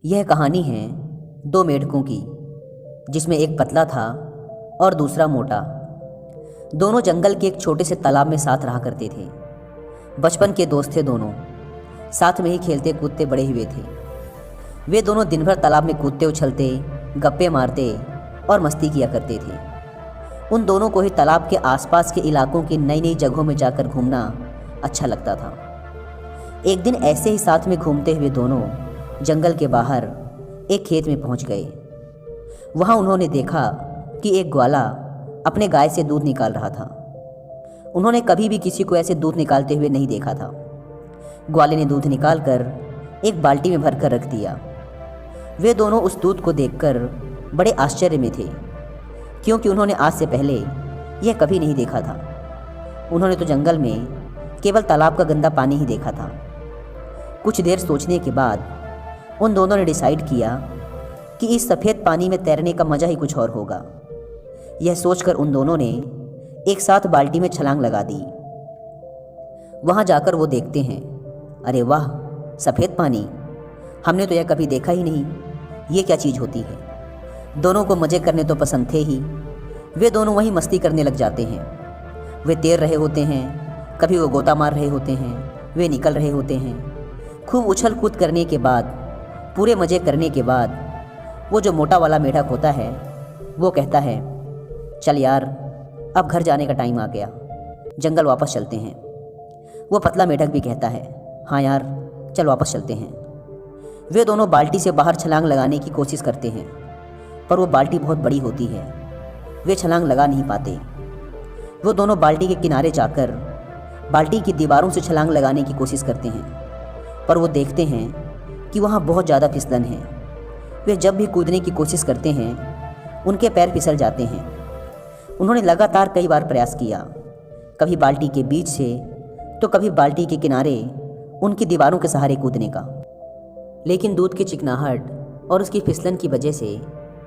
यह कहानी है दो मेढकों की, जिसमें एक पतला था और दूसरा मोटा। दोनों जंगल के एक छोटे से तालाब में साथ रहा करते थे। बचपन के दोस्त थे दोनों, साथ में ही खेलते कूदते बड़े हुए थे। वे दोनों दिन भर तालाब में कूदते उछलते, गप्पे मारते और मस्ती किया करते थे। उन दोनों को ही तालाब के आसपास के इलाकों की नई नई जगहों में जाकर घूमना अच्छा लगता था। एक दिन ऐसे ही साथ में घूमते हुए दोनों जंगल के बाहर एक खेत में पहुंच गए। वहां उन्होंने देखा कि एक ग्वाला अपने गाय से दूध निकाल रहा था। उन्होंने कभी भी किसी को ऐसे दूध निकालते हुए नहीं देखा था। ग्वाले ने दूध निकालकर एक बाल्टी में भरकर रख दिया। वे दोनों उस दूध को देखकर बड़े आश्चर्य में थे, क्योंकि उन्होंने आज से पहले यह कभी नहीं देखा था। उन्होंने तो जंगल में केवल तालाब का गंदा पानी ही देखा था। कुछ देर सोचने के बाद उन दोनों ने डिसाइड किया कि इस सफ़ेद पानी में तैरने का मज़ा ही कुछ और होगा। यह सोचकर उन दोनों ने एक साथ बाल्टी में छलांग लगा दी। वहाँ जाकर वो देखते हैं, अरे वाह, सफ़ेद पानी! हमने तो यह कभी देखा ही नहीं। ये क्या चीज़ होती है? दोनों को मज़े करने तो पसंद थे ही। वे दोनों वहीं मस्ती करने लग जाते हैं। वे तैर रहे होते हैं, कभी वो गोता मार रहे होते हैं, वे निकल रहे होते हैं। खूब उछल कूद करने के बाद, पूरे मज़े करने के बाद, वो जो मोटा वाला मेढक होता है वो कहता है, चल यार, अब घर जाने का टाइम आ गया, जंगल वापस चलते हैं। वो पतला मेढक भी कहता है, हाँ यार, चल वापस चलते हैं। वे दोनों बाल्टी से बाहर छलांग लगाने की कोशिश करते हैं, पर वो बाल्टी बहुत बड़ी होती है। वे छलांग लगा नहीं पाते। वो दोनों बाल्टी के किनारे जाकर बाल्टी की दीवारों से छलांग लगाने की कोशिश करते हैं, पर वो देखते हैं कि वहाँ बहुत ज़्यादा फिसलन है। वे जब भी कूदने की कोशिश करते हैं, उनके पैर फिसल जाते हैं। उन्होंने लगातार कई बार प्रयास किया, कभी बाल्टी के बीच से तो कभी बाल्टी के किनारे उनकी दीवारों के सहारे कूदने का, लेकिन दूध की चिकनाहट और उसकी फिसलन की वजह से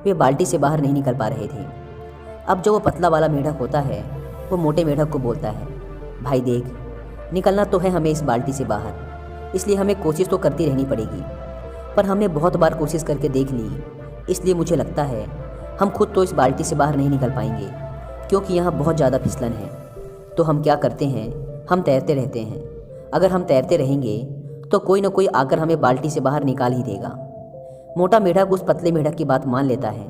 वे बाल्टी से बाहर नहीं निकल पा रहे थे। अब जो वो पतला वाला मेढक होता है वो मोटे मेढक को बोलता है, भाई देख, निकलना तो है हमें इस बाल्टी से बाहर, इसलिए हमें कोशिश तो करती रहनी पड़ेगी। पर हमने बहुत बार कोशिश करके देख ली, इसलिए मुझे लगता है हम खुद तो इस बाल्टी से बाहर नहीं निकल पाएंगे, क्योंकि यहाँ बहुत ज़्यादा फिसलन है। तो हम क्या करते हैं, हम तैरते रहते हैं। अगर हम तैरते रहेंगे तो कोई ना कोई आकर हमें बाल्टी से बाहर निकाल ही देगा। मोटा मेढक उस पतले मेढक की बात मान लेता है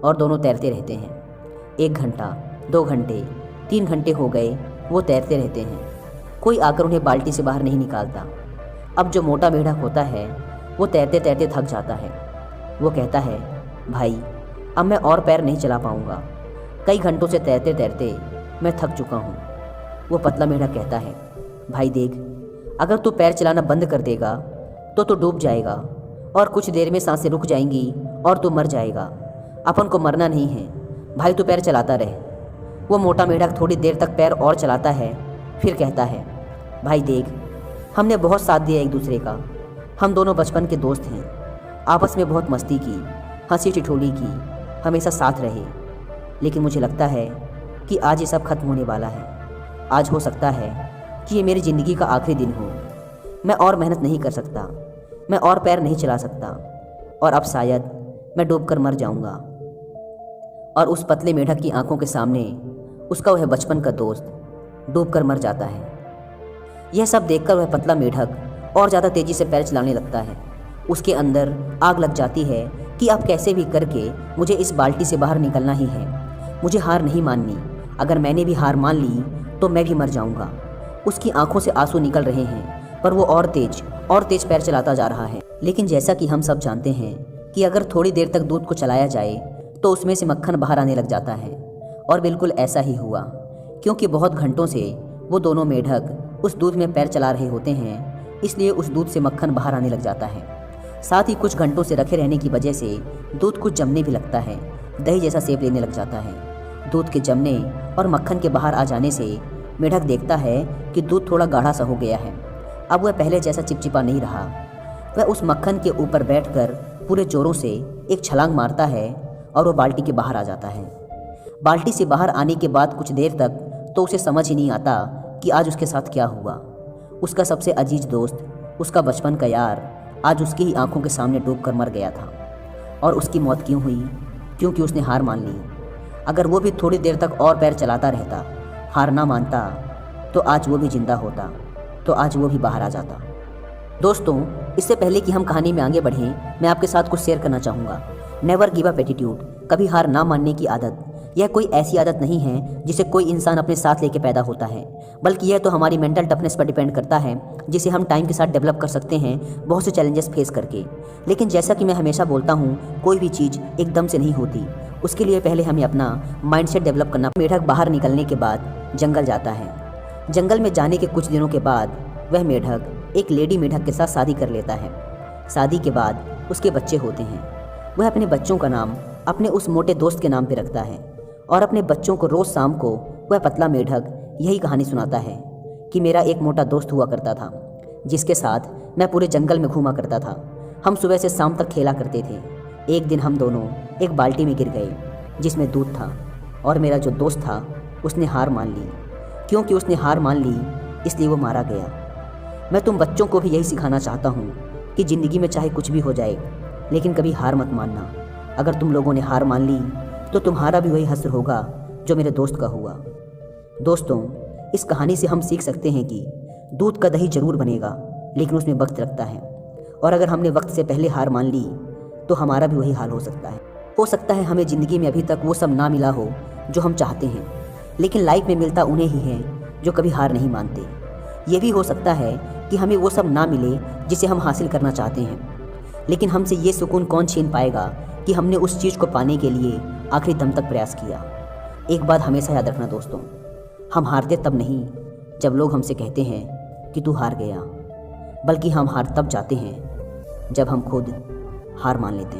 और दोनों तैरते रहते हैं। 1 घंटा, 2 घंटे, 3 घंटे हो गए, वो तैरते रहते हैं। कोई आकर उन्हें बाल्टी से बाहर नहीं निकालता। अब जो मोटा मेढक होता है वो तैरते तैरते थक जाता है। वो कहता है, भाई, अब मैं और पैर नहीं चला पाऊँगा। कई घंटों से तैरते तैरते मैं थक चुका हूँ। वो पतला मेढक कहता है, भाई देख, अगर तू पैर चलाना बंद कर देगा तो तू डूब जाएगा और कुछ देर में सांसें रुक जाएंगी और तू मर जाएगा। अपन को मरना नहीं है भाई, तू पैर चलाता रहे। वो मोटा मेढक थोड़ी देर तक पैर और चलाता है, फिर कहता है, भाई देख, हमने बहुत साथ दिया एक दूसरे का। हम दोनों बचपन के दोस्त हैं, आपस में बहुत मस्ती की, हंसी ठिठोली की, हमेशा साथ रहे। लेकिन मुझे लगता है कि आज ये सब खत्म होने वाला है। आज हो सकता है कि ये मेरी ज़िंदगी का आखिरी दिन हो। मैं और मेहनत नहीं कर सकता, मैं और पैर नहीं चला सकता, और अब शायद मैं डूबकर मर जाऊंगा। और उस पतले मेढक की आंखों के सामने उसका वह बचपन का दोस्त डूबकर मर जाता है। यह सब देखकर वह पतला मेढक और ज़्यादा तेज़ी से पैर चलाने लगता है। उसके अंदर आग लग जाती है कि अब कैसे भी करके मुझे इस बाल्टी से बाहर निकलना ही है। मुझे हार नहीं माननी। अगर मैंने भी हार मान ली तो मैं भी मर जाऊंगा। उसकी आंखों से आंसू निकल रहे हैं, पर वो और तेज पैर चलाता जा रहा है। लेकिन जैसा कि हम सब जानते हैं कि अगर थोड़ी देर तक दूध को चलाया जाए तो उसमें से मक्खन बाहर आने लग जाता है। और बिल्कुल ऐसा ही हुआ, क्योंकि बहुत घंटों से वो दोनों मेढक उस दूध में पैर चला रहे होते हैं, इसलिए उस दूध से मक्खन बाहर आने लग जाता है। साथ ही कुछ घंटों से रखे रहने की वजह से दूध कुछ जमने भी लगता है, दही जैसा शेप लेने लग जाता है। दूध के जमने और मक्खन के बाहर आ जाने से मेढक देखता है कि दूध थोड़ा गाढ़ा सा हो गया है। अब वह पहले जैसा चिपचिपा नहीं रहा। वह उस मक्खन के ऊपर बैठकर पूरे जोरों से एक छलांग मारता है और वो बाल्टी के बाहर आ जाता है। बाल्टी से बाहर आने के बाद कुछ देर तक तो उसे समझ ही नहीं आता कि आज उसके साथ क्या हुआ। उसका सबसे अजीज दोस्त, उसका बचपन का यार आज उसकी ही आंखों के सामने डूब कर मर गया था। और उसकी मौत क्यों हुई? क्योंकि उसने हार मान ली। अगर वो भी थोड़ी देर तक और पैर चलाता रहता, हार ना मानता, तो आज वो भी जिंदा होता, तो आज वो भी बाहर आ जाता। दोस्तों, इससे पहले कि हम कहानी में आगे बढ़ें, मैं आपके साथ कुछ शेयर करना चाहूँगा। नेवर गिव अप एटीट्यूड, कभी हार ना मानने की आदत, यह कोई ऐसी आदत नहीं है जिसे कोई इंसान अपने साथ लेके पैदा होता है, बल्कि यह तो हमारी मेंटल टफनेस पर डिपेंड करता है, जिसे हम टाइम के साथ डेवलप कर सकते हैं बहुत से चैलेंजेस फेस करके। लेकिन जैसा कि मैं हमेशा बोलता हूँ, कोई भी चीज़ एकदम से नहीं होती, उसके लिए पहले हमें अपना माइंडसेट डेवलप करना। मेढक बाहर निकलने के बाद जंगल जाता है। जंगल में जाने के कुछ दिनों के बाद वह मेढक एक लेडी मेढक के साथ शादी कर लेता है। शादी के बाद उसके बच्चे होते हैं। वह अपने बच्चों का नाम अपने उस मोटे दोस्त के नाम पे रखता है और अपने बच्चों को रोज़ शाम को वह पतला मेढक यही कहानी सुनाता है कि मेरा एक मोटा दोस्त हुआ करता था, जिसके साथ मैं पूरे जंगल में घूमा करता था। हम सुबह से शाम तक खेला करते थे। एक दिन हम दोनों एक बाल्टी में गिर गए जिसमें दूध था, और मेरा जो दोस्त था उसने हार मान ली। क्योंकि उसने हार मान ली, इसलिए वो मारा गया। मैं तुम बच्चों को भी यही सिखाना चाहता हूँ कि ज़िंदगी में चाहे कुछ भी हो जाए, लेकिन कभी हार मत मानना। अगर तुम लोगों ने हार मान ली तो तुम्हारा भी वही हश्र होगा जो मेरे दोस्त का हुआ। दोस्तों, इस कहानी से हम सीख सकते हैं कि दूध का दही जरूर बनेगा, लेकिन उसमें वक्त लगता है, और अगर हमने वक्त से पहले हार मान ली तो हमारा भी वही हाल हो सकता है। हो सकता है हमें ज़िंदगी में अभी तक वो सब ना मिला हो जो हम चाहते हैं, लेकिन लाइफ में मिलता उन्हें ही है जो कभी हार नहीं मानते। ये भी हो सकता है कि हमें वो सब ना मिले जिसे हम हासिल करना चाहते हैं, लेकिन हमसे ये सुकून कौन छीन पाएगा कि हमने उस चीज़ को पाने के लिए आखिरी दम तक प्रयास किया। एक बात हमेशा याद रखना दोस्तों, हम हारते तब नहीं जब लोग हमसे कहते हैं कि तू हार गया, बल्कि हम हार तब जाते हैं जब हम खुद हार मान लेते हैं।